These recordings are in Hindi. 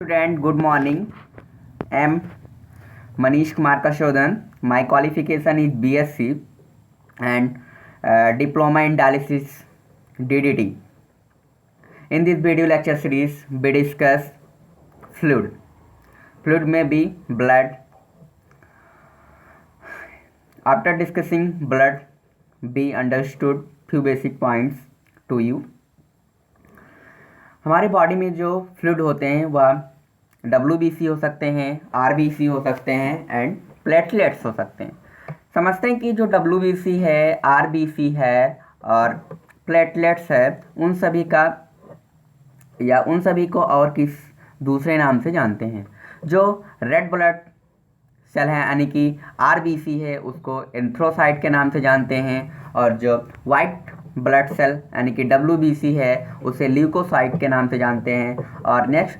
Student, good morning. I am Manish Kumar Kashodan. My qualification is BSc and Diploma in Dialysis DDT. In this video lecture series, we discuss fluid. Fluid may be blood. After discussing blood, we understood few basic points to you. हमारे बॉडी में जो फ्लूइड होते हैं वह WBC हो सकते हैं, RBC हो सकते हैं एंड प्लेटलेट्स हो सकते हैं। समझते हैं कि जो WBC है, RBC है और प्लेटलेट्स है, उन सभी को और किस दूसरे नाम से जानते हैं। जो रेड ब्लड सेल है यानी कि RBC है, उसको एंथ्रोसाइट के नाम से जानते हैं, और जो वाइट ब्लड सेल यानी कि WBC है उसे ल्यूकोसाइट के नाम से जानते हैं, और नेक्स्ट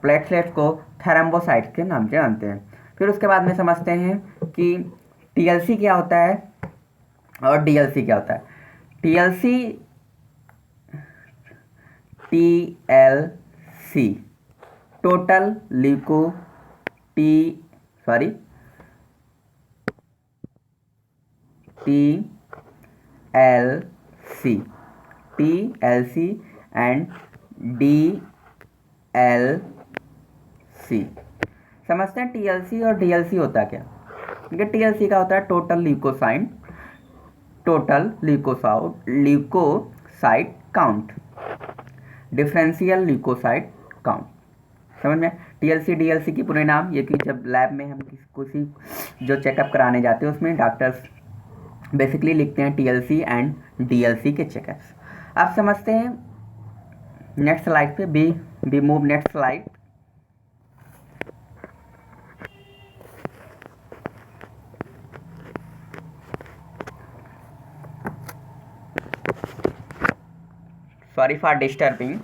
प्लेटलेट्स को थैरम्बोसाइट के नाम से जानते हैं। फिर उसके बाद में समझते हैं कि TLC क्या होता है और DLC क्या होता है। TLC total leuco TLC and DLC। समझते हैं TLC और DLC होता क्या। TLC का होता है total leucocyte count, differential leucocyte count. समझ में। TLC DLC की पूरे नाम ये कि जब लैब में हम किसी जो चेकअप कराने जाते हैं उसमें डॉक्टर्स बेसिकली लिखते हैं TLC एंड DLC के चेकअप्स। आप समझते हैं नेक्स्ट स्लाइड पे we move next slide. Sorry for disturbing.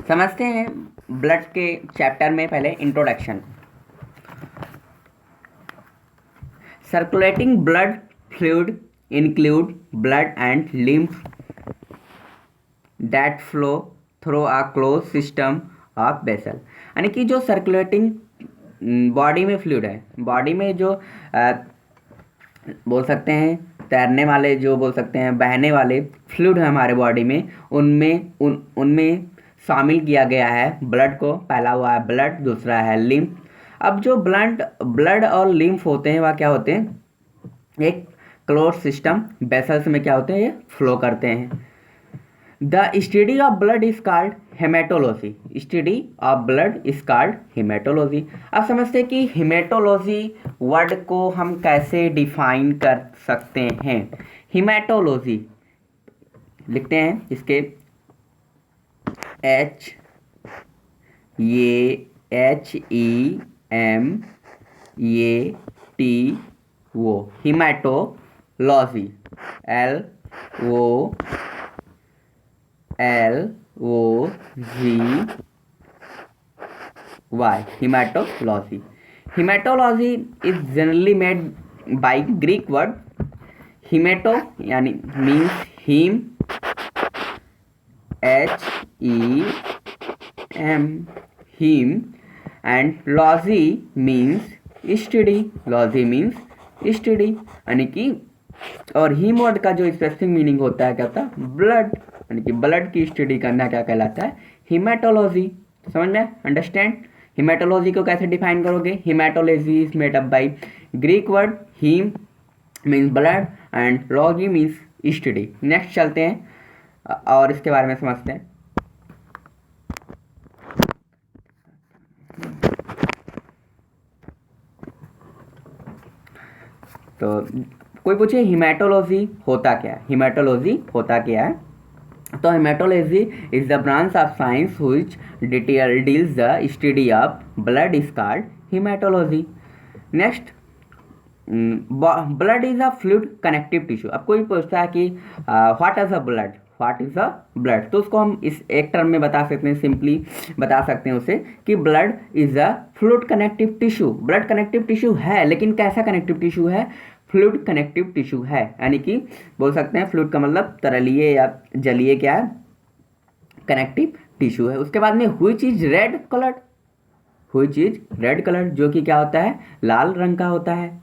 समझते हैं ब्लड के चैप्टर में पहले introduction. Circulating blood fluid include blood and lymph that flow through a close system of vessel. यानी कि जो सर्कुलेटिंग बॉडी में फ्लूइड है, बॉडी में जो बोल सकते हैं तैरने वाले, जो बोल सकते हैं बहने वाले फ्लूइड है हमारे बॉडी में, उनमें शामिल किया गया है ब्लड को। पहला हुआ है ब्लड, दूसरा है लिम्फ। अब जो ब्लड और लिम्फ होते हैं वह क्या होते हैं, एक क्लोज सिस्टम वेसल्स में क्या होते हैं, ये फ्लो करते हैं। The study of blood is called haematology. Study of blood is called haematology. अब समझते हैं कि हेमेटोलॉजी वर्ड को हम कैसे डिफाइन कर सकते हैं। हेमेटोलॉजी लिखते हैं इसके HEMATO haematology LOLOGY hematology। hematology is generally made by Greek word hemato यानी means heme, HEM heme, and logy means study। यानी कि और हीम वर्ड का जो स्पेसिफिक मीनिंग होता है क्या होता है, ब्लड। यानी कि ब्लड की स्टडी करना क्या कहलाता है, हेमेटोलॉजी। समझ में, अंडरस्टैंड। हेमेटोलॉजी को कैसे डिफाइन करोगे, haematology is made up by Greek word heme means blood and logy means study. Next चलते हैं और इसके बारे में समझते हैं। तो कोई पूछे हीमेटोलॉजी होता क्या है, हीमेटोलॉजी होता क्या है, तो haematology is the branch of science which deals the study of blood is called haematology. Next, blood is a fluid connective tissue. अब कोई पूछता है कि what is a blood, what is a blood, तो उसको हम इस एक टर्म में बता सकते हैं, सिंपली बता सकते हैं उसे कि blood is a fluid connective tissue. Blood connective tissue है, लेकिन कैसा कनेक्टिव टिश्यू है, फ्लूइड कनेक्टिव टिश्यू है, यानी कि बोल सकते हैं फ्लूइड का मतलब तरलीय या जलीय क्या है, कनेक्टिव टिश्यू है। उसके बाद में which is red coloured, which is red coloured, जो कि क्या होता है, लाल रंग का होता है।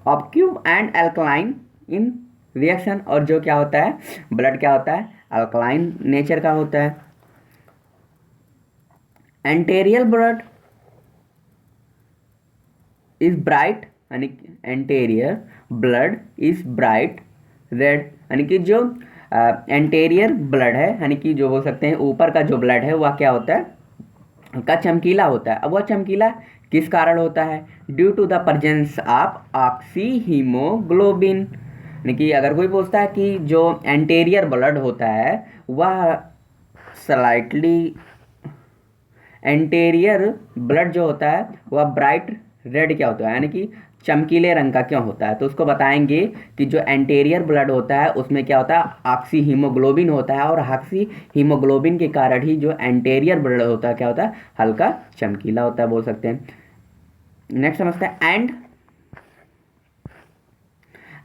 ऑब्क्यूब एंड अल्कलाइन इन रिएक्शन, और जो क्या होता है, ब्लड क्या होता है, अल्कलाइन नेचर का होता है। एंटेरियल ब्लड इज ब्राइट, यानी anterior blood is bright red, यानी कि जो एंटेरियर ब्लड है, यानी कि जो बोल सकते हैं ऊपर का जो ब्लड है वह क्या होता है, का चमकीला होता है। अब वह चमकीला किस कारण होता है, due to the presence of oxy haemoglobin, यानी कि अगर कोई पूछता है कि जो एंटेरियर ब्लड होता है वह स्लाइटली, एंटेरियर ब्लड जो होता है वह ब्राइट रेड क्या होता है, यानी कि चमकीले रंग का क्यों होता है, तो उसको बताएंगे कि जो एंटेरियर ब्लड होता है उसमें क्या होता है, ऑक्सी हीमोग्लोबिन होता है, और ऑक्सी हीमोग्लोबिन के कारण ही जो एंटेरियर ब्लड होता है क्या होता है, हल्का चमकीला होता है, बोल सकते हैं। नेक्स्ट समझते हैं,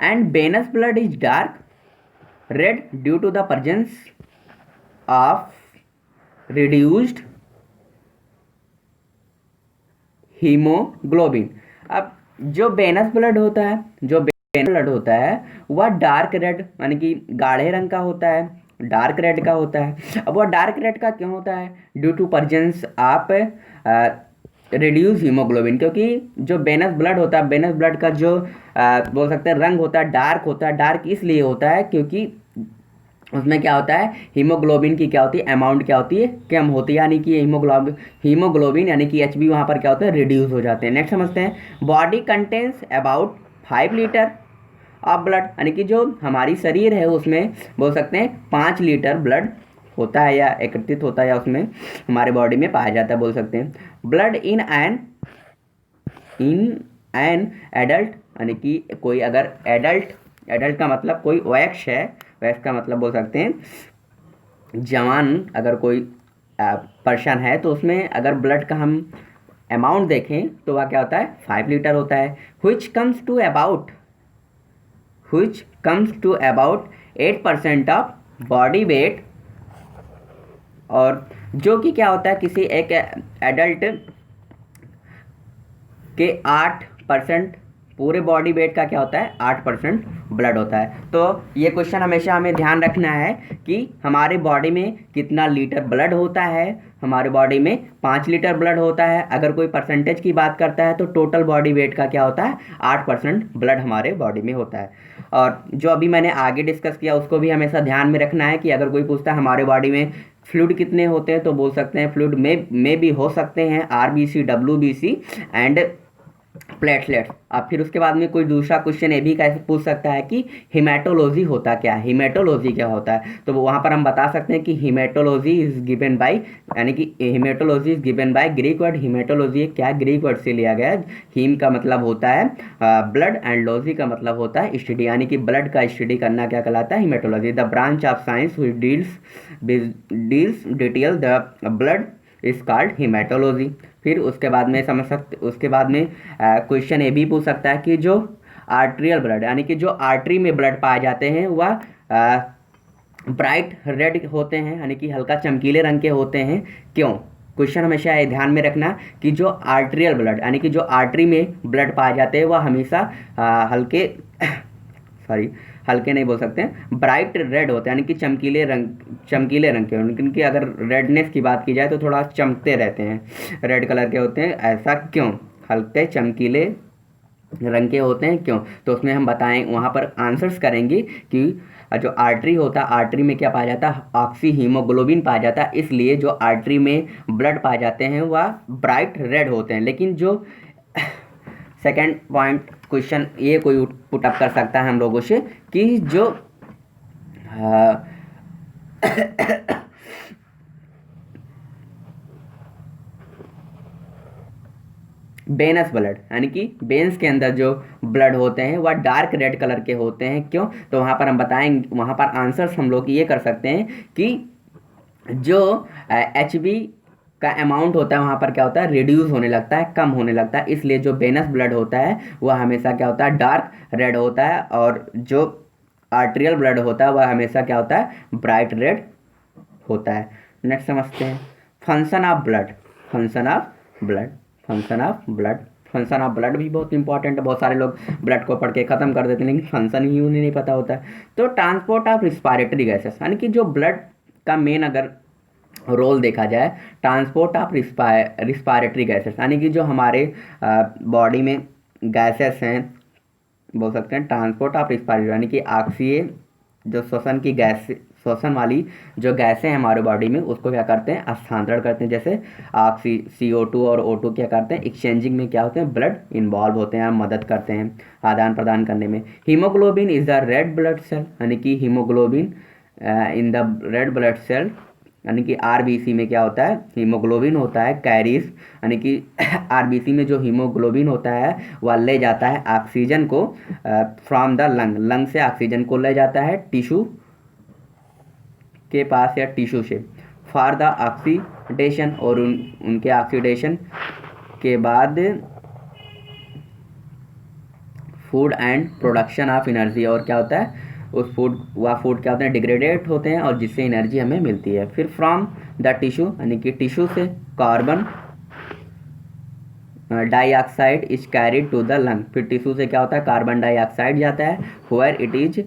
and venous blood is dark red due to the presence of reduced haemoglobin. अब जो वेनस ब्लड होता है, जो वेनस ब्लड होता है वह डार्क रेड, यानी कि गाढ़े रंग का होता है, डार्क रेड का होता है। अब वह डार्क रेड का क्यों होता है, due to presence of reduce haemoglobin, क्योंकि जो वेनस ब्लड होता है, वेनस ब्लड का जो बोल सकते हैं रंग होता है डार्क होता है। डार्क इसलिए होता है क्योंकि उसमें क्या होता है, हीमोग्लोबिन की क्या होती है, अमाउंट क्या होती है, कम होती है, यानी कि हीमोग्लोबिन यानी कि एचबी वहाँ पर क्या होता है, रिड्यूस हो जाते हैं। नेक्स्ट समझते हैं, body contains about 5 litre of blood, यानी कि जो हमारी शरीर है उसमें बोल सकते हैं 5 लीटर ब्लड होता है या एकत्रित होता है या उसमें हमारे बॉडी में पाया जाता है, बोल सकते हैं। ब्लड इन एन एडल्ट, यानी कि कोई अगर एडल्ट, एडल्ट का मतलब कोई वयस्क है, वयस्क का मतलब बोल सकते हैं जवान, अगर कोई पर्सन है तो उसमें अगर ब्लड का हम अमाउंट देखें तो वह क्या होता है, 5 लीटर होता है। which comes to about 8% of body weight, और जो कि क्या होता है किसी एक एडल्ट के 8% पूरे बॉडी वेट का क्या होता है, 8% ब्लड होता है। तो ये क्वेश्चन हमेशा हमें ध्यान रखना है कि हमारे बॉडी में कितना लीटर ब्लड होता है, हमारे बॉडी में 5 लीटर ब्लड होता है। अगर कोई परसेंटेज की बात करता है तो टोटल बॉडी वेट का क्या होता है, 8% ब्लड हमारे बॉडी में होता है। और जो अभी मैंने आगे डिस्कस किया उसको भी हमेशा ध्यान में रखना है कि अगर कोई पूछता है हमारे बॉडी में फ्लूइड कितने होते हैं, तो बोल सकते हैं फ्लूइड में भी हो सकते हैं आरबीसी, डब्ल्यूबीसी एंड प्लेटलेट्स। अब फिर उसके बाद में कोई दूसरा क्वेश्चन ये भी कैसे पूछ सकता है कि हीमेटोलॉजी होता क्या है, हीमेटोलॉजी क्या होता है, तो वहाँ पर हम बता सकते हैं कि हीमेटोलॉजी इज गिवन बाय, यानी कि haematology is given by Greek word haematology, क्या ग्रीक वर्ड से लिया गया है। हीम का मतलब होता है ब्लड एंड लॉजी का मतलब होता है स्टडी, यानी कि ब्लड का स्टडी करना क्या कहलाता है, haematology. The branch of science which deals detail the blood is called haematology. फिर उसके बाद में समझ सकते, उसके बाद में क्वेश्चन ये भी पूछ सकता है कि जो आर्ट्रियल ब्लड, यानी कि जो आर्टरी में ब्लड पाए जाते हैं वह ब्राइट रेड होते हैं, यानी कि हल्का चमकीले रंग के होते हैं, क्यों। क्वेश्चन हमेशा ये ध्यान में रखना कि जो आर्ट्रियल ब्लड, यानी कि जो आर्टरी में ब्लड पाए जाते हैं वह हमेशा हल्के हल्के नहीं बोल सकते हैं, ब्राइट रेड होते हैं, यानी कि चमकीले रंग के। उनकी अगर रेडनेस की बात की जाए तो थोड़ा चमकते रहते हैं, रेड कलर के होते हैं, ऐसा क्यों, हल्के चमकीले रंग के होते हैं क्यों, तो उसमें हम बताएं, वहाँ पर आंसर्स करेंगे कि जो आर्टरी होता है, आर्टरी में क्या पाया जाता है, ऑक्सी हीमोग्लोबिन पाया जाता है, इसलिए जो आर्टरी में ब्लड पाए जाते हैं वह ब्राइट रेड होते हैं। लेकिन जो सेकंड पॉइंट क्वेश्चन ये कोई पुटअप कर सकता है हम लोगों से कि जो वेनस ब्लड यानी कि वेन्स के अंदर जो ब्लड होते हैं वह डार्क रेड कलर के होते हैं क्यों, तो वहाँ पर हम बताएंगे, वहाँ पर आंसर्स हम लोग ये कर सकते हैं कि जो HB का अमाउंट होता है वहाँ पर क्या होता है, रिड्यूस होने लगता है, कम होने लगता है, इसलिए जो वेनस ब्लड होता है वह हमेशा क्या होता है, डार्क रेड होता है, और जो आर्टेरियल ब्लड होता है वह हमेशा क्या होता है, ब्राइट रेड होता है। नेक्स्ट समझते हैं function of blood. Function of blood, function of blood, function of blood भी बहुत इंपॉर्टेंट है। बहुत सारे लोग ब्लड को पढ़ के ख़त्म कर देते हैं, लेकिन फंक्शन ही उन्हें नहीं पता होता है। तो ट्रांसपोर्ट ऑफ रिस्पायरेटरी गैसेस, यानी कि जो ब्लड का मेन अगर रोल देखा जाए, ट्रांसपोर्ट ऑफ रिस्पायरेटरी गैसेस, यानी कि जो हमारे बॉडी में गैसेस हैं, बोल सकते हैं ट्रांसपोर्ट ऑफ रिस्पायरेटरी, यानी कि ऑक्सीजन जो श्वसन की गैस, श्वसन वाली जो गैसें हैं हमारे बॉडी में, उसको क्या करते हैं, स्थानांतरण करते हैं। जैसे CO2 और O2 क्या करते हैं, एक्सचेंजिंग में क्या होते हैं, ब्लड इन्वॉल्व होते हैं, मदद करते हैं आदान प्रदान करने में। Haemoglobin is the red blood cell, यानी कि haemoglobin in the red blood cell, यानी कि RBC में क्या होता है, हीमोग्लोबिन होता है, कैरीज, यानी कि RBC में जो हीमोग्लोबिन होता है वह ले जाता है ऑक्सीजन को फ्रॉम द लंग, लंग से ऑक्सीजन को ले जाता है टिश्यू के पास या टिश्यू से फॉर द ऑक्सीडेशन, और उनके ऑक्सीडेशन के बाद food and production of energy, और क्या होता है उस फूड, वह फूड क्या होते हैं, डिग्रेडेट होते हैं, और जिससे एनर्जी हमें मिलती है। फिर फ्रॉम द टिश्यू, यानी कि टिश्यू से carbon dioxide is carried to the lung, फिर टिश्यू से क्या होता है, कार्बन डाइऑक्साइड जाता है, वेयर इट इज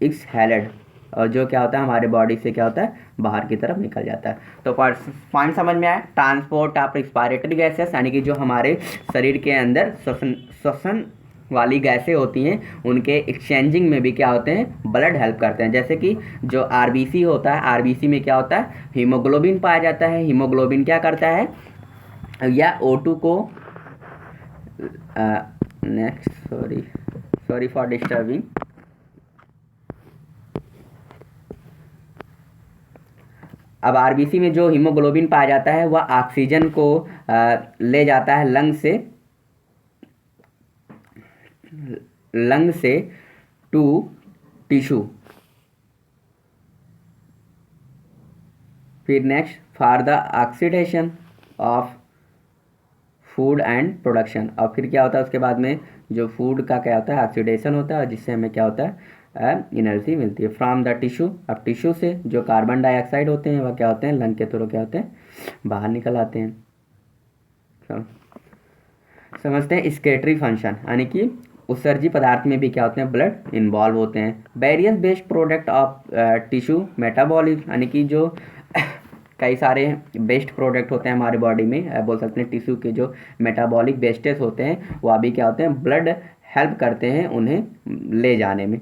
एक्सहेलेड, और जो क्या होता है हमारे बॉडी से क्या होता है, बाहर की तरफ निकल जाता है। तो पॉइंट समझ में आया, ट्रांसपोर्ट ऑफ रिस्पायरेटरी गैसेस, यानी कि जो हमारे शरीर के अंदर श्वसन वाली गैसें होती हैं, उनके एक्सचेंजिंग में भी क्या होते हैं, ब्लड हेल्प करते हैं। जैसे कि जो RBC होता है, RBC में क्या होता है, हीमोग्लोबिन पाया जाता है, हीमोग्लोबिन क्या करता है, या O2 को नेक्स्ट सॉरी फॉर डिस्टर्बिंग, अब RBC में जो हीमोग्लोबिन पाया जाता है वह ऑक्सीजन को ले जाता है लंग से टू टिश्यू। फिर next for the oxidation of food and production, और फिर क्या होता है उसके बाद में जो फूड का क्या होता है, ऑक्सीडेशन होता है, और जिससे हमें क्या होता है, एनर्जी मिलती है फ्रॉम द टिश्यू। अब टिश्यू से जो कार्बन डाइऑक्साइड होते हैं वह क्या होते हैं, लंग के थ्रू क्या होते हैं, बाहर निकल आते हैं। समझते हैं स्केटरी फंक्शन, यानी कि उत्सर्जी पदार्थ में भी क्या होते हैं, ब्लड इन्वॉल्व होते हैं। Various based product of tissue metabolism, यानी कि जो कई सारे बेस्ट प्रोडक्ट होते हैं हमारे बॉडी में, बोल सकते हैं टिश्यू के जो मेटाबॉलिक वेस्टेज होते हैं वह भी क्या होते हैं, ब्लड हेल्प करते हैं उन्हें ले जाने में।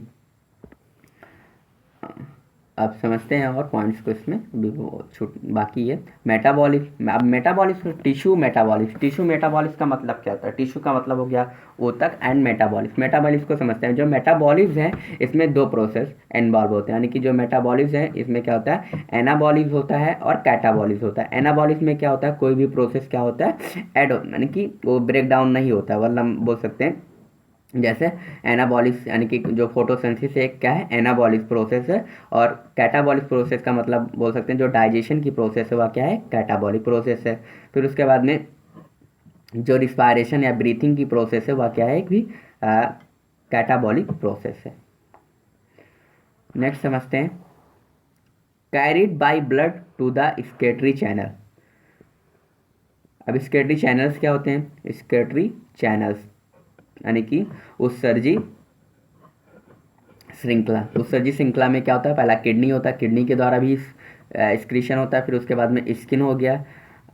अब समझते हैं और पॉइंट्स को, इसमें भी छूट बाकी है। मेटाबॉलिज्म, अब मेटाबॉलिज्म, टिश्यू मेटाबॉलिज्म का मतलब क्या होता है, टिश्यू का मतलब हो गया ऊतक, एंड मेटाबॉलिज्म को समझते हैं। जो मेटाबॉलिज्म है इसमें दो प्रोसेस इन्वॉल्व होते हैं, यानी कि जो मेटाबॉलिज्म है इसमें क्या होता है, एनाबॉलिज्म होता है और कैटाबॉलिज्म होता है। एनाबॉलिज्म में क्या होता है, कोई भी प्रोसेस क्या होता है, यानी कि वो ब्रेक डाउन नहीं होता है, मतलब हम बोल सकते हैं जैसे एनाबॉलिक, यानी कि जो फोटोसिंथेसिस एक क्या है, एनाबॉलिक प्रोसेस है, और कैटाबॉलिक प्रोसेस का मतलब बोल सकते हैं जो डाइजेशन की प्रोसेस है वह क्या है, कैटाबॉलिक प्रोसेस है। फिर उसके बाद में जो रिस्पायरेशन या ब्रीथिंग की प्रोसेस है वह क्या है, एक भी कैटाबॉलिक प्रोसेस है। नेक्स्ट समझते हैं carried by blood to the secretory channel. अब स्केटरी चैनल्स क्या होते हैं, स्केटरी चैनल्स यानी कि उत्सर्जी श्रृंखला में क्या होता है, पहला किडनी होता है, किडनी के द्वारा भी एक्सक्रीशन होता है, फिर उसके बाद में स्किन हो गया,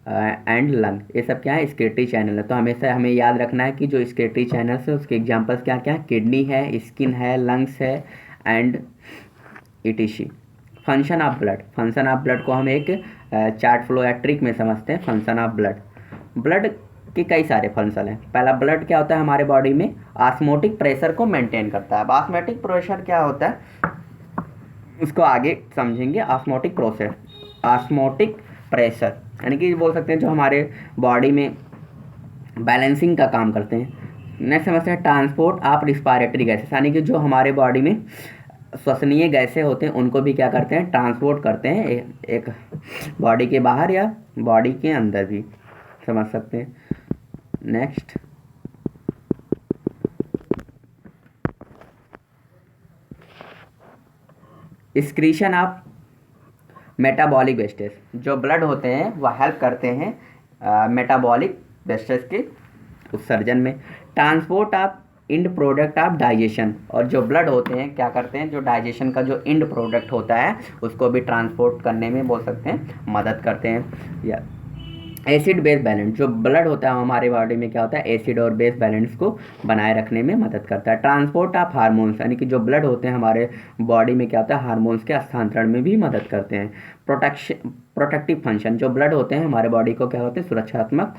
एंड लंग, ये सब क्या है, स्केटरी चैनल है। तो हमेशा हमें याद रखना है कि जो स्केटरी चैनल्स है उसके एग्जांपल्स क्या क्या है, किडनी है, स्किन है, लंग्स है and etc. Function of blood, function of blood को हम एक चार्ट फ्लो या ट्रिक में समझते हैं। फंक्शन ऑफ ब्लड, ब्लड के कई सारे फंक्शन हैं। पहला, ब्लड क्या होता है हमारे बॉडी में, ऑस्मोटिक प्रेशर को मेंटेन करता है। अब ऑस्मोटिक प्रेशर क्या होता है उसको आगे समझेंगे। ऑस्मोटिक प्रोसेस, ऑस्मोटिक प्रेशर यानी कि बोल सकते हैं जो हमारे बॉडी में बैलेंसिंग का काम करते हैं। नेक्स्ट समझते हैं ट्रांसपोर्ट ऑफ रिस्पायरेटरी गैसेस, यानी कि जो हमारे बॉडी में श्वसनीय गैसें होते हैं उनको भी क्या करते हैं, ट्रांसपोर्ट करते हैं एक बॉडी के बाहर या बॉडी के अंदर भी समझ सकते हैं। Next, excretion of metabolic wastage, जो ब्लड होते हैं वह हेल्प करते हैं मेटाबॉलिक वेस्टेज के उत्सर्जन में। Transport of end product of digestion, और जो ब्लड होते हैं क्या करते हैं, जो डाइजेशन का जो इंड प्रोडक्ट होता है उसको भी ट्रांसपोर्ट करने में बोल सकते हैं मदद करते हैं। या एसिड बेस बैलेंस, जो ब्लड होता है हमारे बॉडी में क्या होता है, एसिड और बेस बैलेंस को बनाए रखने में मदद करता है। ट्रांसपोर्ट ऑफ हार्मोन्स, यानी कि जो ब्लड होते हैं हमारे बॉडी में क्या होता है, हार्मोन्स के स्थानांतरण में भी मदद करते हैं। प्रोटेक्टिव फंक्शन, जो ब्लड होते हैं हमारे बॉडी को क्या होते हैं, सुरक्षात्मक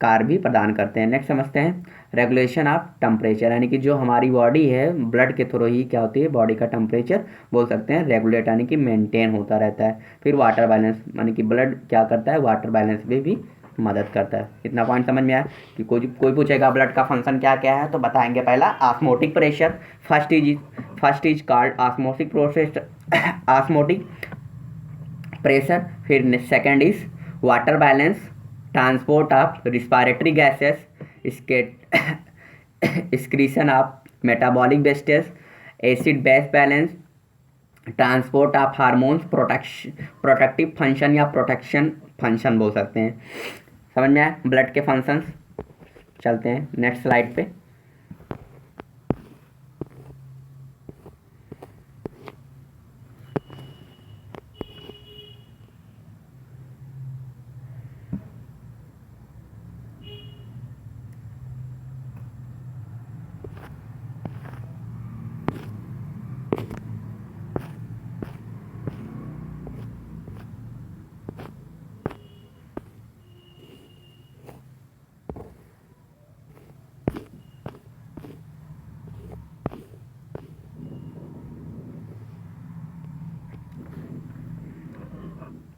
कार्य भी प्रदान करते हैं। नेक्स्ट समझते हैं रेगुलेशन ऑफ टेम्परेचर, यानी कि जो हमारी बॉडी है ब्लड के थ्रू ही क्या होती है, बॉडी का टेम्परेचर बोल सकते हैं रेगुलेट यानी कि मेंटेन होता रहता है। फिर वाटर बैलेंस, यानी कि ब्लड क्या करता है, वाटर बैलेंस में भी मदद करता है। इतना पॉइंट समझ में आया कि कोई पूछेगा ब्लड का फंक्शन क्या क्या है तो बताएंगे। पहला osmotic pressure, first is called osmotic process, osmotic pressure. फिर second is water balance, transport of respiratory gases, excretion of metabolic wastes, acid base balance, transport of hormones, protective function या प्रोटेक्शन फंक्शन बोल सकते हैं। समझ में आया ब्लड के फंक्शंस। चलते हैं नेक्स्ट स्लाइड पे।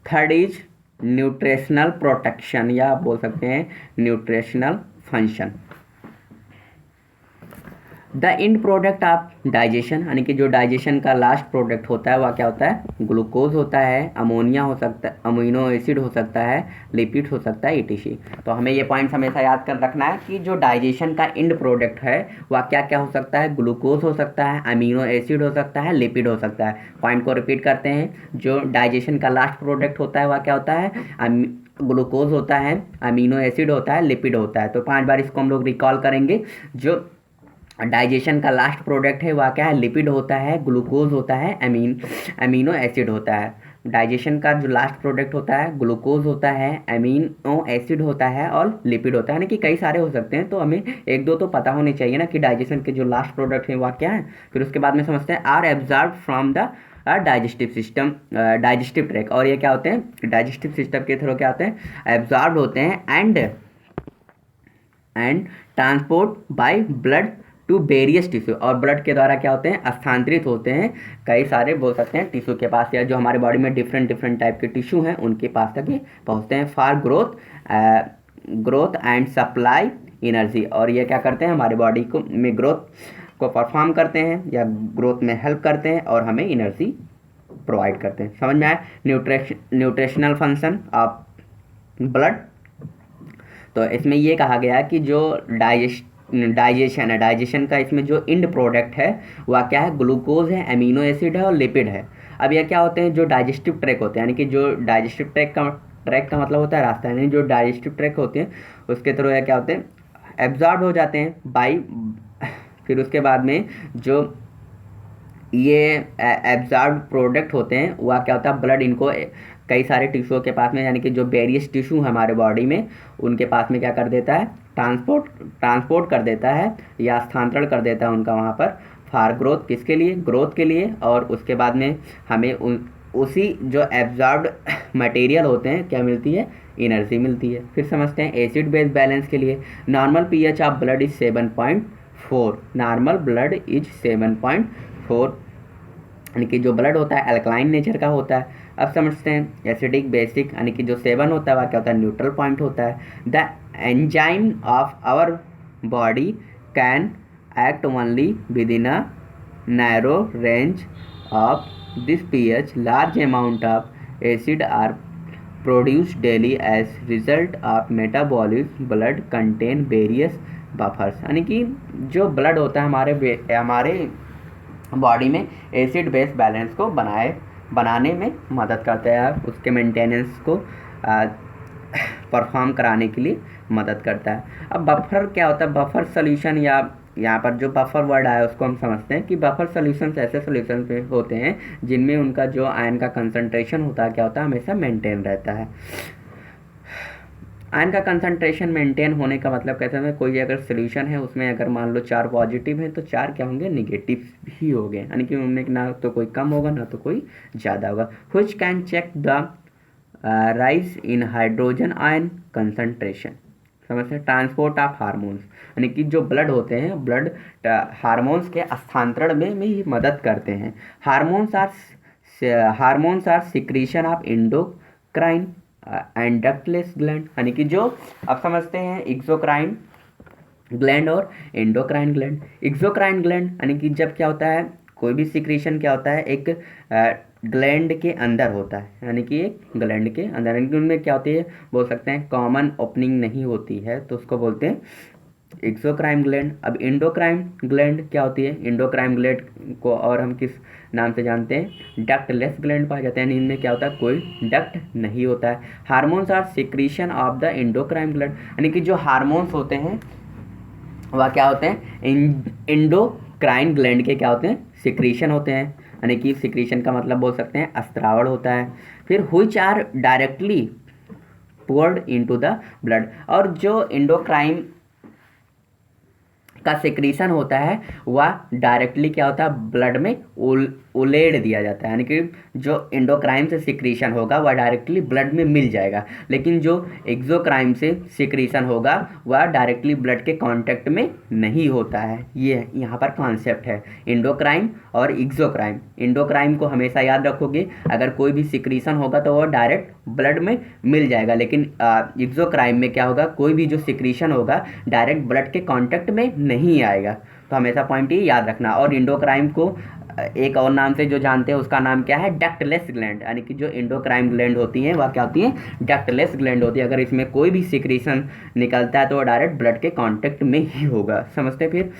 थर्ड इज न्यूट्रिशनल प्रोटेक्शन या आप बोल सकते हैं nutritional function. The end product of digestion, यानी कि जो डाइजेशन का लास्ट प्रोडक्ट होता है वह क्या होता है, ग्लूकोज होता है, अमोनिया हो सकता है, अमीनो एसिड हो सकता है, लिपिड हो सकता है, ईटीसी। तो हमें ये पॉइंट हमेशा याद कर रखना है कि जो डाइजेशन का इंड प्रोडक्ट है वह क्या क्या हो सकता है, ग्लूकोज हो सकता है, अमीनो एसिड हो सकता है, लिपिड हो सकता है। पॉइंट को रिपीट करते हैं, जो डाइजेशन का लास्ट प्रोडक्ट होता है वह क्या होता है, ग्लूकोज होता है, अमीनो एसिड होता है, लिपिड होता है। तो 5 बार इसको हम लोग रिकॉल करेंगे। जो डाइजेशन का लास्ट प्रोडक्ट है वह क्या है, लिपिड होता है, ग्लूकोज होता है, अमीनो एसिड होता है। डाइजेशन का जो लास्ट प्रोडक्ट होता है ग्लूकोज होता है, अमीनो एसिड होता है और लिपिड होता है, यानी कि कई सारे हो सकते हैं। तो हमें एक दो तो पता होने चाहिए ना कि डाइजेशन के जो लास्ट प्रोडक्ट है वह क्या है। फिर उसके बाद में समझते हैं are absorb from the digestive system, digestive track. और ये क्या होते हैं, डाइजेस्टिव सिस्टम के थ्रू क्या होते हैं, एब्जॉर्ब होते हैं and transport by blood to various tissue, और ब्लड के द्वारा क्या होते हैं, स्थानांतरित होते हैं कई सारे बोल सकते हैं टिश्यू के पास, या जो हमारे बॉडी में डिफरेंट टाइप के टिश्यू हैं उनके पास तक ये पहुँचते हैं for growth and supply energy. और ये क्या करते हैं, हमारे बॉडी को में ग्रोथ को परफॉर्म करते हैं या ग्रोथ में हेल्प करते हैं और हमें एनर्जी प्रोवाइड करते हैं। समझ में आया न्यूट्रिशनल फंक्शन ऑफ ब्लड। तो इसमें ये कहा गया कि जो डाइजेशन है, डाइजेशन का इसमें जो इंड प्रोडक्ट है वह क्या है, ग्लूकोज है, अमीनो एसिड है और लिपिड है। अब यह क्या होते हैं, जो डाइजेस्टिव ट्रैक होते हैं, यानी कि जो डाइजेस्टिव ट्रैक का मतलब होता है रास्ता, यानी जो डाइजेस्टिव ट्रैक होते हैं उसके थ्रू यह क्या होते हैं, एब्जॉर्ब हो जाते हैं बाई। फिर उसके बाद में जो ये एब्जॉर्ब प्रोडक्ट होते हैं, वह क्या होता है ब्लड इनको कई सारे टिश्यूओं के पास में, यानी कि जो वेरियस टिश्यू हमारे बॉडी में उनके पास में क्या कर देता है, ट्रांसपोर्ट कर देता है या स्थानांतरण कर देता है उनका वहाँ पर फॉर ग्रोथ, किसके लिए, ग्रोथ के लिए। और उसके बाद में हमें उसी जो एब्जॉर्ब्ड मटेरियल होते हैं क्या मिलती है, एनर्जी मिलती है। फिर समझते हैं एसिड बेस बैलेंस के लिए normal pH of blood is 7.4, normal blood is 7.4, यानी कि जो ब्लड होता है अल्कलाइन नेचर का होता है। अब समझते हैं एसिडिक बेसिक, यानी कि जो 7 होता है वह क्या होता है, न्यूट्रल पॉइंट होता है। The enzyme of our body can act only within a narrow range of this pH, large amount of acid are produce daily as result of metabolism, blood contain various buffers, यानी कि जो ब्लड होता है हमारे बॉडी में एसिड बेस बैलेंस को बनाने में मदद करता है, उसके मेंटेनेंस को परफॉर्म कराने के लिए मदद करता है। अब बफर क्या होता है, बफर सोल्यूशन, या यहाँ पर जो बफर वर्ड आया उसको हम समझते हैं कि बफर सोल्यूशंस ऐसे सोल्यूशन होते हैं जिनमें उनका जो आयन का कंसंट्रेशन होता है क्या होता है, हमेशा मेंटेन रहता है। आयन का कंसंट्रेशन मेंटेन होने का मतलब कहते हैं कोई अगर सोल्यूशन है उसमें अगर मान लो 4 पॉजिटिव है तो 4 क्या होंगे, निगेटिव ही हो गए, यानी कि उनमें ना तो कोई कम होगा ना तो कोई ज़्यादा होगा। Which can check the rise in hydrogen ion concentration, समझते हैं। ट्रांसपोर्ट ऑफ हार्मोन्स, यानी कि जो ब्लड होते हैं ब्लड हार्मोन्स के स्थानांतरण में ही मदद करते हैं। Hormones are secretion of endocrine and ductless gland, यानी कि जो अब समझते हैं एक्सोक्राइन ग्लैंड और एंडोक्राइन ग्लैंड। एक्सोक्राइन ग्लैंड यानी कि जब क्या होता है, कोई भी सिक्रीशन क्या होता है एक ग्लैंड के अंदर होता है, यानी कि एक ग्लैंड के अंदर, यानी कि उनमें क्या होती है, बोल सकते हैं कॉमन ओपनिंग नहीं होती है, तो उसको बोलते हैं एक्सोक्राइन ग्लैंड। अब एंडोक्राइन ग्लैंड क्या होती है, एंडोक्राइन ग्लैंड को और हम किस नाम से जानते हैं, डक्टलेस ग्लैंड पाया जाता है, यानी इनमें क्या होता है, कोई डक्ट नहीं होता है। Hormones are secretion of the endocrine gland, यानी कि जो हार्मोन्स होते हैं वह क्या होते हैं, एंडोक्राइन ग्लैंड के क्या होते हैं, सिक्रीशन होते हैं, यानी कि सिक्रीशन का मतलब बोल सकते हैं अस्त्रावण होता है। फिर which are directly poured into the blood, और जो एंडोक्राइन का सिक्रीशन होता है वह डायरेक्टली क्या होता है, ब्लड में उलेड़ दिया जाता है, यानी कि जो एंडोक्राइन से सिक्रीशन होगा वह डायरेक्टली ब्लड में मिल जाएगा, लेकिन जो एक्सोक्राइन से सिक्रीशन होगा वह डायरेक्टली ब्लड के कांटेक्ट में नहीं होता है। ये यहाँ पर कॉन्सेप्ट है एंडोक्राइन और एक्सोक्राइन। एंडोक्राइन को हमेशा याद रखोगे, अगर कोई भी सिक्रीशन होगा तो वह डायरेक्ट ब्लड में मिल जाएगा, लेकिन एक्सोक्राइन में क्या होगा, कोई भी जो सिक्रीशन होगा डायरेक्ट ब्लड के कांटेक्ट में नहीं आएगा, तो हमेशा पॉइंट ये याद रखना। और एंडोक्राइन को एक और नाम से जो जानते हैं उसका नाम क्या है, डक्टलेस ग्लैंड, यानी कि जो एंडोक्राइन ग्लैंड होती हैं वह क्या होती हैं, डक्टलेस ग्लैंड होती है। अगर इसमें कोई भी सिक्रीशन निकलता है तो वह डायरेक्ट ब्लड के कांटेक्ट में ही होगा, समझते हैं। फिर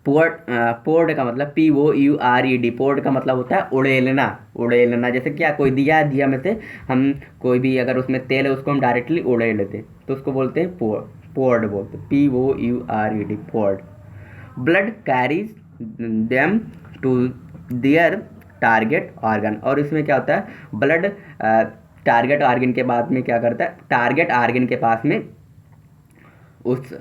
पोर्ड का मतलब POURED, पोर्ड का मतलब होता है उड़ेलना, जैसे क्या कोई दिया में से हम कोई भी अगर उसमें तेल है उसको हम डायरेक्टली उड़ेल लेते तो उसको बोलते हैं पोर्ड बोलते हैं, POURED, poured. Blood carries them to their target organ, और इसमें क्या होता है, ब्लड टारगेट ऑर्गन के बाद में क्या करता है, टारगेट ऑर्गन के पास में उस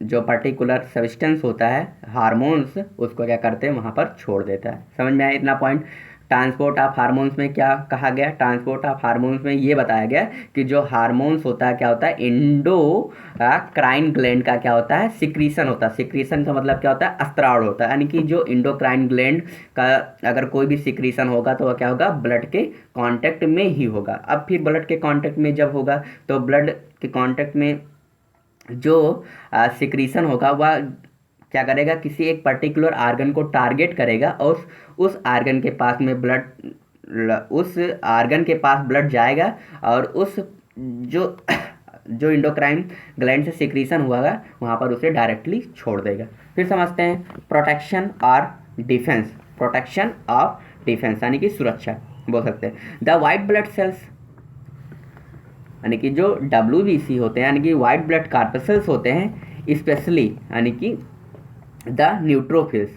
जो पर्टिकुलर सब्सटेंस होता है हार्मोन्स उसको क्या करते हैं वहाँ पर छोड़ देता है। समझ में आया इतना पॉइंट। ट्रांसपोर्ट ऑफ हार्मोन्स में क्या कहा गया, ट्रांसपोर्ट ऑफ हार्मोन्स में ये बताया गया कि जो हार्मोन्स होता है क्या होता है, एंडोक्राइन ग्लैंड का क्या होता है, सिक्रीशन होता है। सिक्रीशन का मतलब क्या होता है, अस्त्राव होता है, यानी कि जो एंडोक्राइन ग्लैंड का अगर कोई भी सिक्रीशन होगा तो वह क्या होगा, ब्लड के कांटेक्ट में ही होगा। अब फिर ब्लड के कांटेक्ट में जब होगा तो ब्लड के कांटेक्ट में जो सिक्रीशन होगा वह क्या करेगा, किसी एक पर्टिकुलर आर्गन को टारगेट करेगा और उस आर्गन के पास में उस आर्गन के पास ब्लड जाएगा और उस जो एंडोक्राइन ग्लैंड से सिक्रीशन हुआ है वहाँ पर उसे डायरेक्टली छोड़ देगा। फिर समझते हैं प्रोटेक्शन और डिफेंस, प्रोटेक्शन ऑफ डिफेंस यानी कि सुरक्षा बोल सकते हैं। द वाइट ब्लड सेल्स यानी कि जो WBC होते हैं यानी कि वाइट ब्लड कॉर्पसेल्स होते हैं, स्पेशली यानी कि the neutrophils,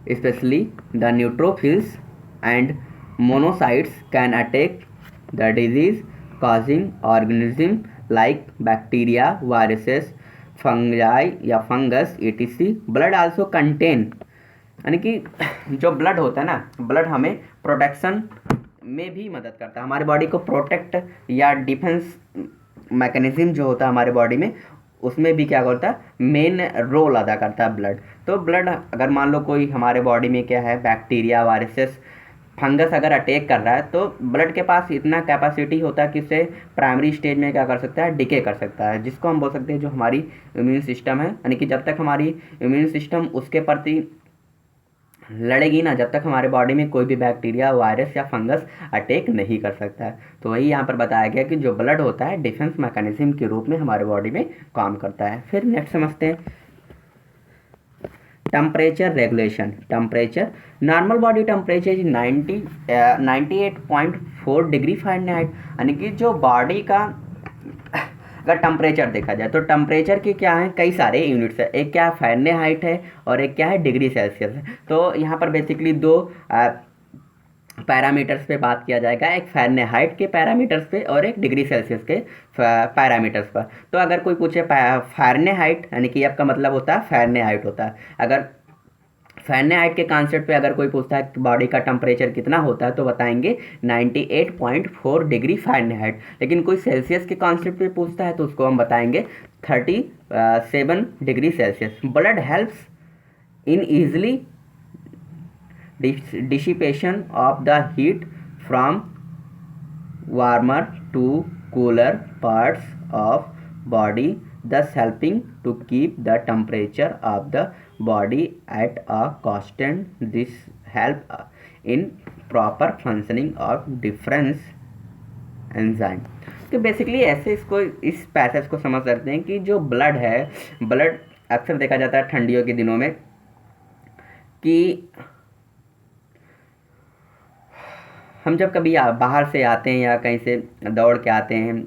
especially the neutrophils and monocytes can attack the disease causing organism like bacteria, viruses, fungi या fungus etc. blood also contain, यानी कि जो ब्लड होता है ना, ब्लड हमें प्रोटेक्शन में भी मदद करता है, हमारे बॉडी को प्रोटेक्ट या डिफेंस मैकेनिज्म जो होता है हमारे बॉडी में, उसमें भी क्या करता है, मेन रोल अदा करता है ब्लड। तो ब्लड अगर मान लो कोई हमारे बॉडी में क्या है, बैक्टीरिया, वायरसेस, फंगस अगर अटैक कर रहा है, तो ब्लड के पास इतना कैपेसिटी होता है कि उसे प्राइमरी स्टेज में क्या कर सकता है, डिके कर सकता है, जिसको हम बोल सकते हैं जो हमारी इम्यून सिस्टम है, यानी कि जब तक हमारी इम्यून सिस्टम उसके प्रति लड़ेगी ना, जब तक हमारे बॉडी में कोई भी बैक्टीरिया, वायरस या फंगस अटैक नहीं कर सकता है। तो वही यहाँ पर बताया गया कि जो ब्लड होता है डिफेंस मैकेनिज्म के रूप में हमारे बॉडी में काम करता है। फिर नेक्स्ट समझते हैं temperature regulation. Temperature, normal body temperature is 98.4 degree Fahrenheit, यानी कि जो बॉडी का अगर टेम्परेचर देखा जाए तो टेम्परेचर के क्या है, कई सारे यूनिट्स है, एक क्या फ़ारेनहाइट है और एक क्या है डिग्री सेल्सियस है। तो यहाँ पर बेसिकली दो पैरामीटर्स पे बात किया जाएगा, एक फ़ारेनहाइट के पैरामीटर्स पे और एक डिग्री सेल्सियस के पैरामीटर्स पर। तो अगर कोई पूछे फ़ारेनहाइट, यानी कि आपका मतलब होता है फ़ारेनहाइट होता है, अगर फ़ारेनहाइट के कॉन्सेप्ट पे अगर कोई पूछता है कि बॉडी का टेम्परेचर कितना होता है, तो बताएंगे 98.4 डिग्री फ़ारेनहाइट। लेकिन कोई सेल्सियस के कॉन्सेप्ट पे पूछता है तो उसको हम बताएंगे 37 degree Celsius. Blood helps in easily dissipation of the heat from warmer to cooler parts of body, thus helping to keep the temperature of the body at a constant. This help in proper functioning of different enzyme। तो बेसिकली ऐसे इसको, इस पैसेज को समझ सकते हैं कि जो ब्लड है, ब्लड अक्सर देखा जाता है ठंडियों के दिनों में कि हम जब कभी बाहर से आते हैं या कहीं से दौड़ के आते हैं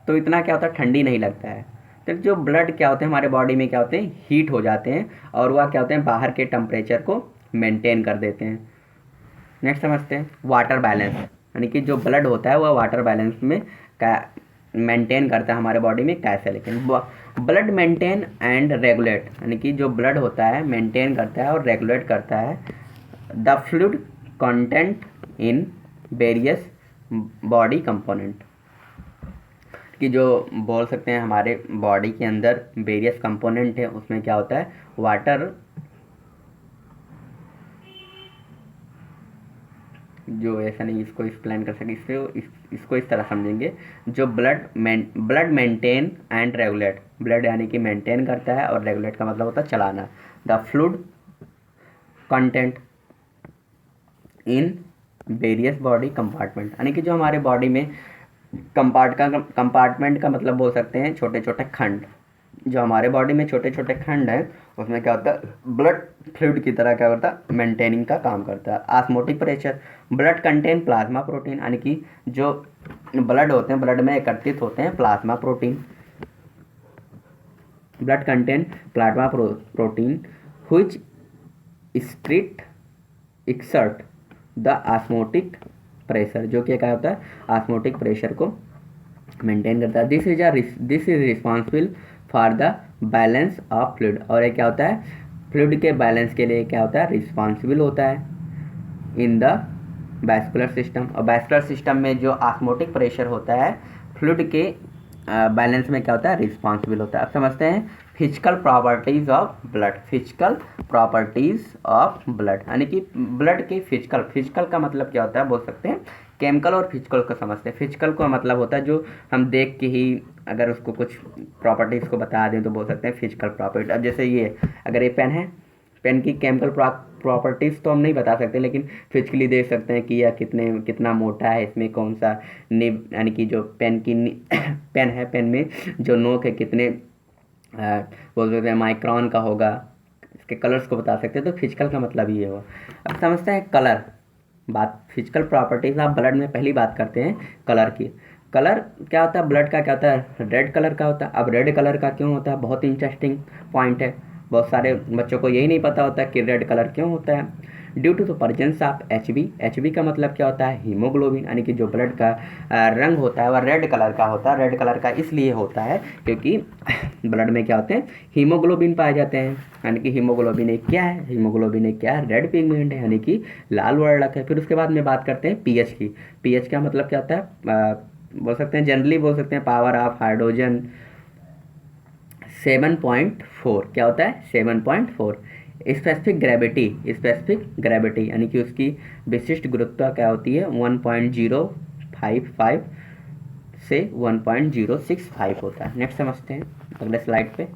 तो इतना क्या होता है, ठंडी नहीं लगता है। तो जो ब्लड क्या होते हैं हमारे बॉडी में, क्या होते हैं, हीट हो जाते हैं और वह क्या होते हैं, बाहर के टेम्परेचर को मेंटेन कर देते हैं। नेक्स्ट समझते हैं वाटर बैलेंस, यानी कि जो ब्लड होता है वह वाटर बैलेंस में मेंटेन करता है हमारे बॉडी में कैसे। लेकिन ब्लड मेंटेन एंड रेगुलेट, यानी कि जो ब्लड होता है मेंटेन करता है और रेगुलेट करता है the fluid content in various body component, कि जो बोल सकते हैं हमारे बॉडी के अंदर वेरियस कंपोनेंट है, उसमें क्या होता है, वाटर, जो ऐसा नहीं इसको एक्सप्लेन कर सके, इसको इस तरह समझेंगे, जो blood maintain and regulate, blood यानी कि मेंटेन करता है और रेगुलेट का मतलब होता है चलाना, the fluid content in various body compartment, यानी कि जो हमारे बॉडी में कंपार्टमेंट का मतलब बोल सकते हैं छोटे छोटे खंड, जो हमारे बॉडी में छोटे छोटे खंड हैं उसमें क्या होता है, ब्लड फ्लूइड की तरह क्या करता है, मेंटेनिंग का काम करता है। Osmotic pressure, blood contain plasma protein, यानी कि जो ब्लड होते हैं, ब्लड में एकत्रित होते हैं plasma protein, blood contain plasma protein which strict exert the osmotic pressure, जो कि क्या होता है, ऑस्मोटिक प्रेशर को मेंटेन करता है। This is responsible for the balance of fluid, और ये क्या होता है, फ्लूइड के बैलेंस के लिए क्या होता है, रिस्पॉन्सिबल होता है इन द वैस्कुलर सिस्टम। और वैस्कुलर सिस्टम में जो ऑस्मोटिक प्रेशर होता है फ्लूइड के बैलेंस में क्या होता है, रिस्पॉन्सिबल होता है। अब समझते हैं physical properties of blood. Physical properties of blood, यानी कि ब्लड के फिजिकल का मतलब क्या होता है, बोल सकते हैं केमिकल और फिजिकल को समझते हैं। फिजिकल का मतलब होता है जो हम देख के ही अगर उसको कुछ प्रॉपर्टीज़ को बता दें तो बोल सकते हैं फिजिकल प्रॉपर्टी। अब जैसे ये अगर ये पेन है, पेन की केमिकल प्रॉपर्टीज़ तो हम नहीं बता सकते, लेकिन फिजिकली देख सकते हैं कि यह कितना मोटा है, इसमें कौन सा निब, यानी कि जो पेन की पेन है, पेन में जो नोक है कितने बोल सकते हैं माइक्रोन का होगा, इसके कलर्स को बता सकते हैं। तो फिजिकल का मतलब ये हुआ। अब समझते हैं कलर, बात फिजिकल प्रॉपर्टीज़ आप ब्लड में पहली बात करते हैं कलर की। कलर क्या होता है, ब्लड का क्या होता है, रेड कलर का होता है। अब रेड कलर का क्यों होता है, बहुत इंटरेस्टिंग पॉइंट है। बहुत सारे बच्चों को यही नहीं पता होता कि रेड कलर क्यों होता है। Due to the presence of H B का मतलब क्या होता है, हीमोग्लोबिन, यानी कि जो ब्लड का रंग होता है वह रेड कलर का होता है। रेड कलर का इसलिए होता है क्योंकि ब्लड में क्या होते हैं, हीमोग्लोबिन पाए जाते हैं। यानी कि हीमोग्लोबिन एक क्या है, हीमोग्लोबिन एक क्या है, रेड पिगमेंट है, यानी कि लाल वर्णक है। फिर उसके बाद में बात करते हैं पीएच की। पीएच का मतलब क्या होता है, बोल सकते हैं जनरली बोल सकते हैं पावर ऑफ हाइड्रोजन 7.4। क्या होता है 7.4। स्पेसिफिक ग्रेविटी यानी कि उसकी विशिष्ट गुरुत्व क्या होती है 1.055 से 1.065 होता है। नेक्स्ट समझते हैं अगले स्लाइड पे।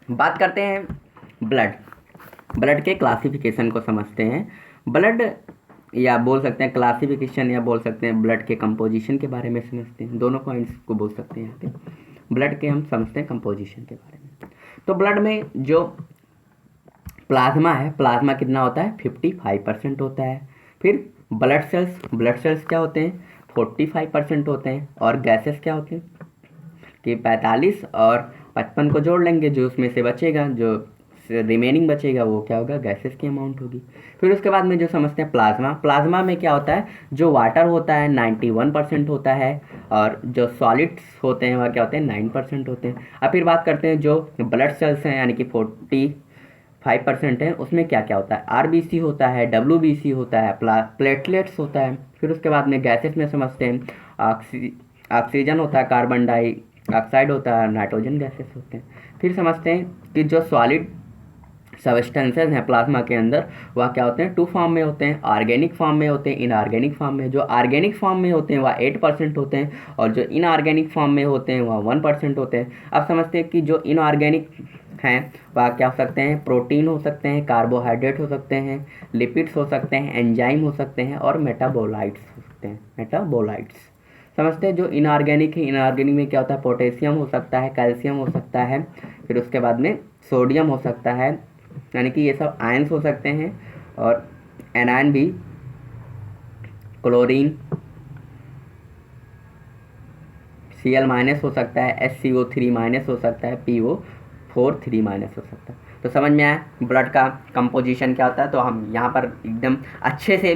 बात करते हैं ब्लड के क्लासिफिकेशन को समझते हैं। ब्लड या बोल सकते हैं क्लासिफिकेशन, या बोल सकते हैं ब्लड के कंपोजिशन के बारे में समझते हैं। दोनों पॉइंट्स को बोल सकते हैं यहाँ पे। ब्लड के हम समझते हैं कंपोजिशन के बारे में। तो ब्लड में जो प्लाज्मा है, प्लाज्मा कितना होता है 55% होता है। फिर ब्लड सेल्स क्या होते हैं 45% होते हैं। और गैसेस क्या होते हैं कि 45 और 55 को जोड़ लेंगे, जो उसमें से बचेगा, जो रिमेनिंग बचेगा वो क्या होगा, गैसेस की अमाउंट होगी। फिर उसके बाद में जो समझते हैं प्लाज्मा में क्या होता है, जो वाटर होता है 91% होता है, और जो सॉलिड्स होते हैं वह क्या होते हैं 9% होते हैं। अब फिर बात करते हैं जो ब्लड सेल्स हैं यानी कि 45% है, उसमें क्या क्या होता है, आरबीसी होता है, डब्ल्यूबीसी होता है, प्लेटलेट्स होता है। फिर उसके बाद में गैसेस में समझते हैं ऑक्सीजन होता है, कार्बन डाइऑक्साइड होता है, नाइट्रोजन गैसेस होते हैं। फिर समझते हैं कि जो सॉलिड सबस्टेंसेज हैं प्लाज्मा के अंदर वह क्या होते हैं 2 फॉर्म में होते हैं, ऑर्गेनिक फॉर्म में होते हैं, इनऑर्गेनिक फॉर्म में। जो ऑर्गेनिक फॉर्म में होते हैं वह 8% होते हैं, और जो इनऑर्गेनिक फॉर्म में होते हैं वह 1% होते हैं। अब समझते हैं कि जो इनऑर्गेनिक हैं वह क्या हो सकते हैं, प्रोटीन हो सकते हैं, कार्बोहाइड्रेट हो सकते हैं, लिपिड्स हो सकते हैं, एंजाइम हो सकते हैं, और मेटाबोलाइट्स हो सकते हैं, मेटाबोलाइट्स। समझते हैं जो इनऑर्गेनिक है, इनऑर्गेनिक में क्या होता है, पोटेशियम हो सकता है, कैल्शियम हो सकता है, फिर उसके बाद में सोडियम हो सकता है, यानी कि ये सब आयंस हो सकते हैं, और एनायन भी, क्लोरीन Cl- हो सकता है, SCO3- हो सकता है, PO4 3- हो सकता है। तो समझ में आया ब्लड का कंपोजिशन क्या होता है। तो हम यहाँ पर एकदम अच्छे से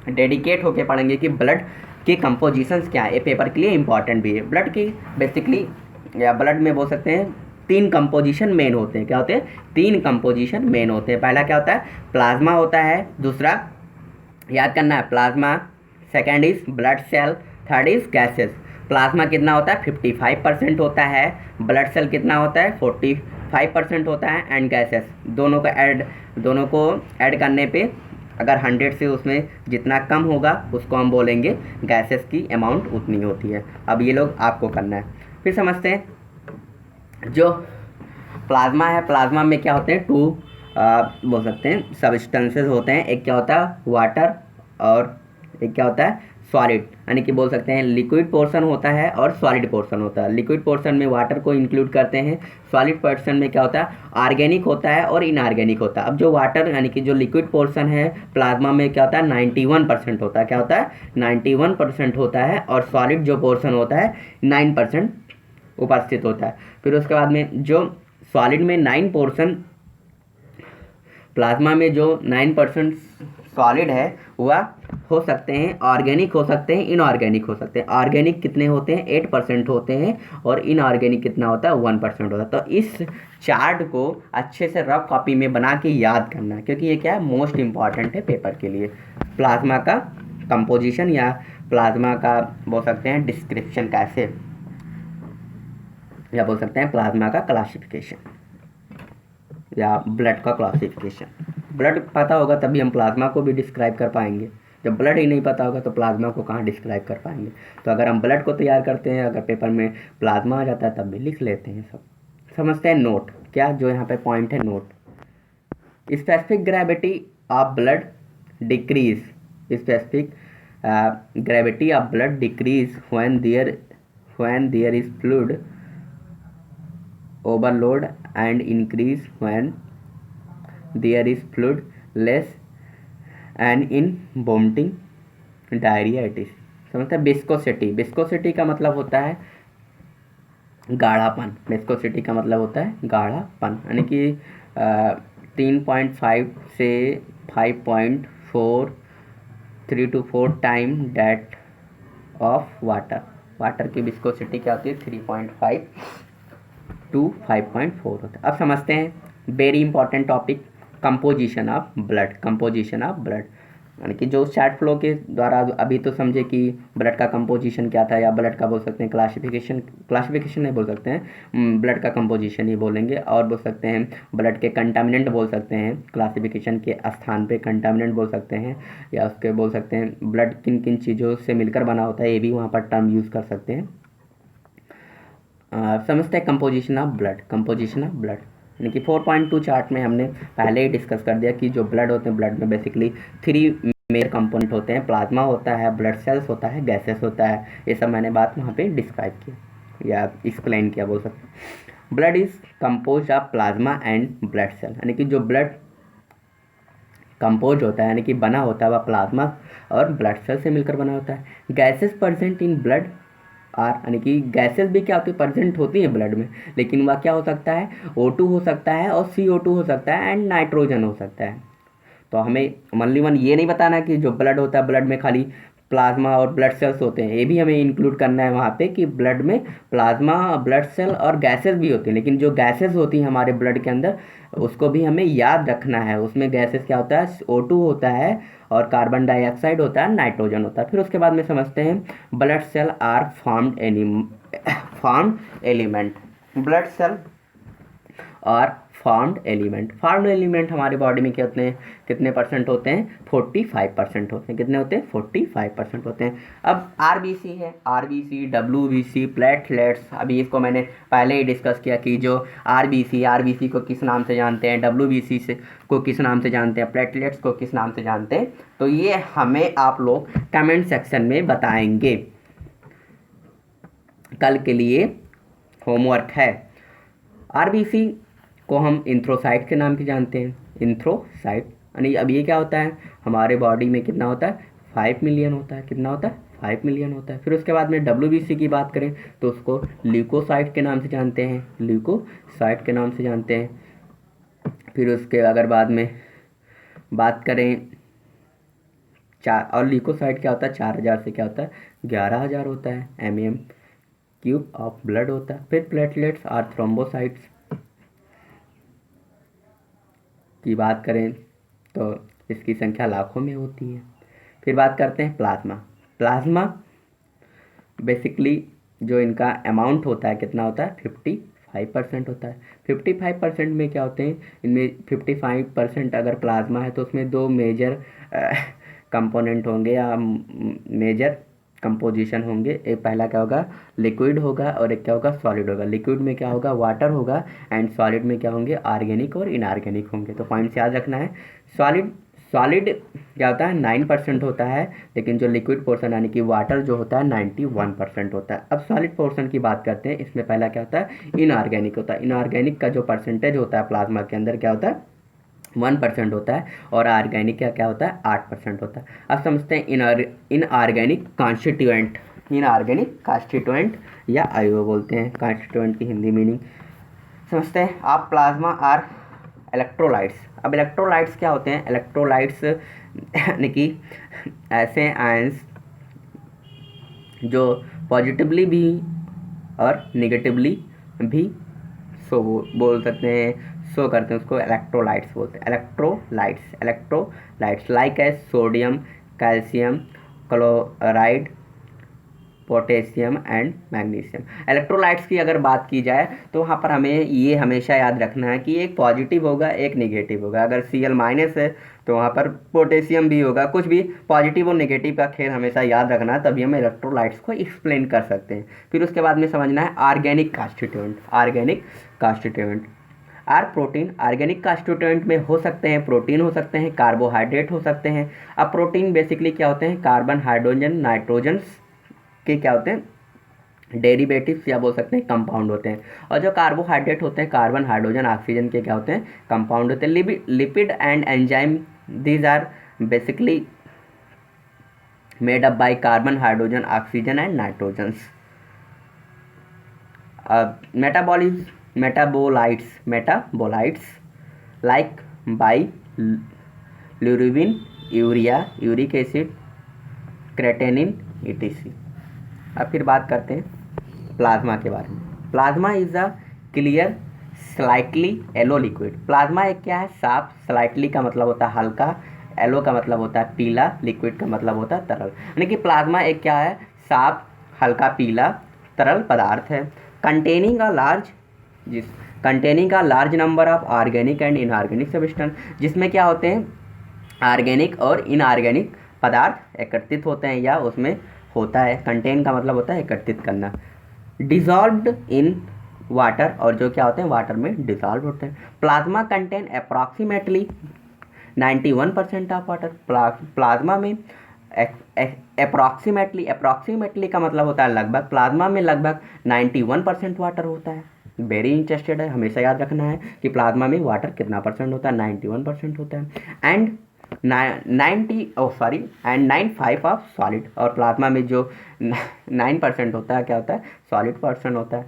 डेडिकेट होके पढ़ेंगे कि ब्लड के कंपोजिशंस क्या है। ये पेपर के लिए इंपॉर्टेंट भी है। ब्लड की बेसिकली, या ब्लड में बोल सकते हैं 3 कंपोजिशन मेन होते हैं। क्या होते हैं 3 कंपोजिशन मेन होते हैं। पहला क्या होता है, प्लाज्मा होता है, दूसरा याद करना है plasma, second is blood cell, third is gases. Plasma कितना होता है 55% होता है, ब्लड सेल कितना होता है 45% होता है, एंड गैसेस दोनों को ऐड करने पे अगर 100 से उसमें जितना कम होगा उसको हम बोलेंगे गैसेस की अमाउंट उतनी होती है। अब ये लोग आपको करना है। फिर समझते हैं जो प्लाज्मा है, प्लाज्मा में क्या होते हैं 2 बोल सकते हैं सबस्टेंसेस होते हैं। एक क्या होता है वाटर, और एक क्या होता है सॉलिड, यानी कि बोल सकते हैं लिक्विड पोर्शन होता है और सॉलिड पोर्शन होता है। लिक्विड पोर्शन में वाटर को इंक्लूड करते हैं, सॉलिड पोर्शन में क्या होता है ऑर्गेनिक होता है और इनऑर्गेनिक होता है। अब जो वाटर यानी कि जो लिक्विड पोर्शन है प्लाज्मा में क्या होता है 91% होता है। क्या होता है 91% होता है, और सॉलिड जो पोर्शन होता है 9% उपस्थित होता है। फिर उसके बाद में जो सॉलिड में 9 पोर्शन, प्लाज्मा में जो 9% सॉलिड है वह हो सकते हैं ऑर्गेनिक, हो सकते हैं इनऑर्गेनिक, हो सकते हैं। ऑर्गेनिक कितने होते हैं 8% होते हैं, और इनऑर्गेनिक कितना होता है 1% होता है। तो इस चार्ट को अच्छे से रफ कॉपी में बना के याद करना है, क्योंकि ये क्या है मोस्ट इंपॉर्टेंट है पेपर के लिए। प्लाज्मा का कंपोजिशन या प्लाज्मा का बोल सकते हैं डिस्क्रिप्शन कैसे, या बोल सकते हैं प्लाज्मा का क्लासिफिकेशन या ब्लड का क्लासिफिकेशन। ब्लड पता होगा तभी हम प्लाज्मा को भी डिस्क्राइब कर पाएंगे। जब ब्लड ही नहीं पता होगा तो प्लाज्मा को कहाँ डिस्क्राइब कर पाएंगे। तो अगर हम ब्लड को तैयार करते हैं, अगर पेपर में प्लाज्मा आ जाता है तब भी लिख लेते हैं सब। समझते हैं नोट, क्या जो यहाँ पे पॉइंट है note. Specific gravity of blood decrease, specific gravity of blood decrease when when there is fluid overload and increase when there is fluid less and in vomiting diarrhoea it is. समझते हैं। विस्कोसिटी, विस्कोसिटी का मतलब होता है गाढ़ापन। विस्कोसिटी का मतलब होता है गाढ़ापन, यानी कि 3.5 से 5.4 3 to 4 time that of water. Water की विस्कोसिटी क्या होती है? 3.5 to 5.4 होता है। अब समझते हैं very important topic, composition of blood. Composition of blood यानी कि जो चैट फ्लो के द्वारा अभी तो समझे कि ब्लड का कंपोजिशन क्या था, या ब्लड का बोल सकते हैं क्लासिफिकेशन, क्लासिफिकेशन नहीं बोल सकते हैं, ब्लड का कंपोजिशन ही बोलेंगे। और बोल सकते हैं ब्लड के कंटामिनेंट बोल सकते हैं, क्लासिफिकेशन के स्थान पे कंटामिनेंट बोल सकते हैं, या उसके बोल सकते हैं ब्लड किन किन चीज़ों से मिलकर बना होता है, ये भी वहाँ पर टर्म यूज़ कर सकते हैं। समझते हैं composition of blood. Composition of blood यानी कि 4.2 चार्ट में हमने पहले ही डिस्कस कर दिया कि जो ब्लड होते हैं, ब्लड में बेसिकली 3 मेजर कंपोनेंट होते हैं। प्लाज्मा होता है, ब्लड सेल्स होता है, गैसेस होता है। ये सब मैंने बात वहाँ पे डिस्क्राइब किया या एक्सप्लेन किया बोल सकते हैं। Blood is compose of plasma and blood cell, यानी कि जो ब्लड कंपोज होता है यानी कि बना होता है वह प्लाज्मा और ब्लड सेल से मिलकर बना होता है। Gases present in blood are, यानी कि गैसेस भी क्या होती है? प्रेजेंट होती है ब्लड में, लेकिन वह क्या हो सकता है? O2 हो सकता है और CO2 हो सकता है एंड नाइट्रोजन हो सकता है। तो हमें ओनली वन ये नहीं बताना कि जो ब्लड होता है ब्लड में खाली प्लाज्मा और ब्लड सेल्स होते हैं, ये भी हमें इंक्लूड करना है वहाँ पे कि ब्लड में प्लाज्मा, ब्लड सेल और गैसेस भी होती हैं। लेकिन जो गैसेस होती हैं हमारे ब्लड के अंदर, उसको भी हमें याद रखना है। उसमें गैसेस क्या होता है? O2 होता है और कार्बन डाइऑक्साइड होता है, नाइट्रोजन होता है। फिर उसके बाद में समझते हैं blood cell are formed element. Blood cell और फार्म्ड एलिमेंट। फार्म्ड एलिमेंट हमारे बॉडी में क्या होते हैं? कितने परसेंट होते हैं? 45% होते हैं। कितने होते हैं? 45% होते हैं। अब आरबीसी है, आरबीसी, डब्ल्यूबीसी, प्लेटलेट्स। अभी इसको मैंने पहले ही डिस्कस किया कि जो आरबीसी को किस नाम से जानते हैं, डब्ल्यूबीसी से को किस नाम से जानते हैं, प्लेटलेट्स को किस नाम से जानते हैं। तो ये हमें आप लोग कमेंट सेक्शन में बताएंगे। कल के लिए होमवर्क है। आरबीसी को हम इंथ्रोसाइट के नाम से जानते हैं। इंथ्रोसाइट यानी अब ये क्या होता है? हमारे बॉडी में कितना होता है? 5 मिलियन होता है। कितना होता है? 5 मिलियन होता है। फिर उसके बाद में डब्ल्यूबीसी की बात करें तो उसको ल्यूकोसाइट के नाम से जानते हैं। ल्यूकोसाइट के नाम से जानते हैं। फिर उसके अगर बाद में बात करें और ल्यूकोसाइट क्या होता है? 4000 से क्या होता है? 11000 होता है। mm³ ऑफ ब्लड होता है। फिर प्लेटलेट्स और थ्रोम्बोसाइट्स की बात करें तो इसकी संख्या लाखों में होती है। फिर बात करते हैं प्लाज्मा। प्लाज्मा बेसिकली जो इनका अमाउंट होता है कितना होता है? 55% होता है। 55% में क्या होते हैं? इनमें 55% अगर प्लाज्मा है तो उसमें 2 मेजर कंपोनेंट होंगे या मेजर कंपोजिशन होंगे। एक पहला क्या होगा? लिक्विड होगा और एक क्या होगा? सॉलिड होगा। लिक्विड में क्या होगा? वाटर होगा एंड सॉलिड में क्या होंगे? ऑर्गेनिक और इनऑर्गेनिक होंगे। तो पॉइंट्स याद रखना है। सॉलिड क्या होता है? 9% होता है, लेकिन जो लिक्विड पोर्शन यानी कि वाटर जो होता है 91% होता है। अब सॉलिड पोर्शन की बात करते हैं। इसमें पहला क्या होता है? इनऑर्गेनिक होता है। इनऑर्गेनिक का जो परसेंटेज होता है प्लाज्मा के अंदर क्या होता है? 1% होता है और ऑर्गेनिक का क्या होता है? 8% होता है। अब समझते हैं इनऑर्गेनिक कॉन्स्टिट्यूएंट। इनऑर्गेनिक कॉन्स्टिट्यूएंट या अवयव बोलते हैं। कॉन्स्टिट्यूएंट की हिंदी मीनिंग समझते हैं आप। Plasma are electrolytes. अब इलेक्ट्रोलाइट्स क्या होते हैं? इलेक्ट्रोलाइट्स यानी कि ऐसे आयंस जो पॉजिटिवली भी और निगेटिवली भी बोल सकते हैं, शो करते हैं, उसको इलेक्ट्रोलाइट्स बोलते हैं। Electrolytes like as sodium, calcium, chloride, potassium and magnesium. Electrolytes की अगर बात की जाए तो वहाँ पर हमें ये हमेशा याद रखना है कि एक पॉजिटिव होगा, एक नेगेटिव होगा। अगर Cl- है तो वहाँ पर पोटेशियम भी होगा। कुछ भी पॉजिटिव और नेगेटिव का खेल हमेशा याद रखना है, तभी हम इलेक्ट्रोलाइट्स को एक्सप्लेन कर सकते हैं। फिर उसके बाद में समझना है organic constituent. Organic constituent are protein. Organic constituent में हो सकते हैं प्रोटीन, हो सकते हैं कार्बोहाइड्रेट, हो सकते हैं। अब प्रोटीन बेसिकली क्या होते हैं? कार्बन, हाइड्रोजन, नाइट्रोजन के क्या होते हैं? डेरिवेटिव्स या बोल सकते हैं कंपाउंड होते हैं। और जो कार्बोहाइड्रेट होते हैं, कार्बन, हाइड्रोजन, ऑक्सीजन के क्या होते हैं, कंपाउंड होते हैं। Lipid and enzyme, these are basically made up by carbon, hydrogen, oxygen and nitrogens. Metabolites like bilirubin, urea, uric acid, creatinine, etc। अब फिर बात करते हैं प्लाज्मा के बारे में। Plasma is a clear slightly yellow liquid. Plasma एक क्या है, साफ, स्लाइटली का मतलब होता है हल्का, येलो का मतलब होता है पीला, लिक्विड का मतलब होता है तरल। यानी कि प्लाज्मा एक क्या है, साफ, हल्का पीला तरल पदार्थ है। कंटेनिंग अ लार्ज जिस कंटेनिंग का large number of organic and inorganic substance, जिसमें क्या होते हैं, ऑर्गेनिक और इनऑर्गेनिक पदार्थ एकत्रित होते हैं या उसमें होता है। कंटेन का मतलब होता है एकत्रित करना। डिजॉल्व्ड इन वाटर, और जो क्या होते हैं, वाटर में डिजॉल्व होते हैं। Plasma contain approximately 91% of water. Plasma में अप्रॉक्सीमेटली का मतलब होता है लगभग, प्लाज्मा में लगभग 91% वाटर होता है। वेरी इंटरेस्टेड है, हमेशा याद रखना है कि प्लाज्मा में वाटर कितना परसेंट होता है, 91% होता है। एंड 95 ऑफ सॉलिड, और प्लाज्मा में जो 9% होता है क्या होता है, सॉलिड पर्सन होता है।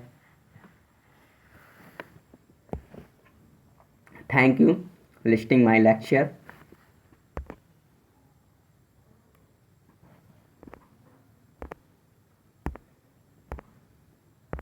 Thank you listing my lecture.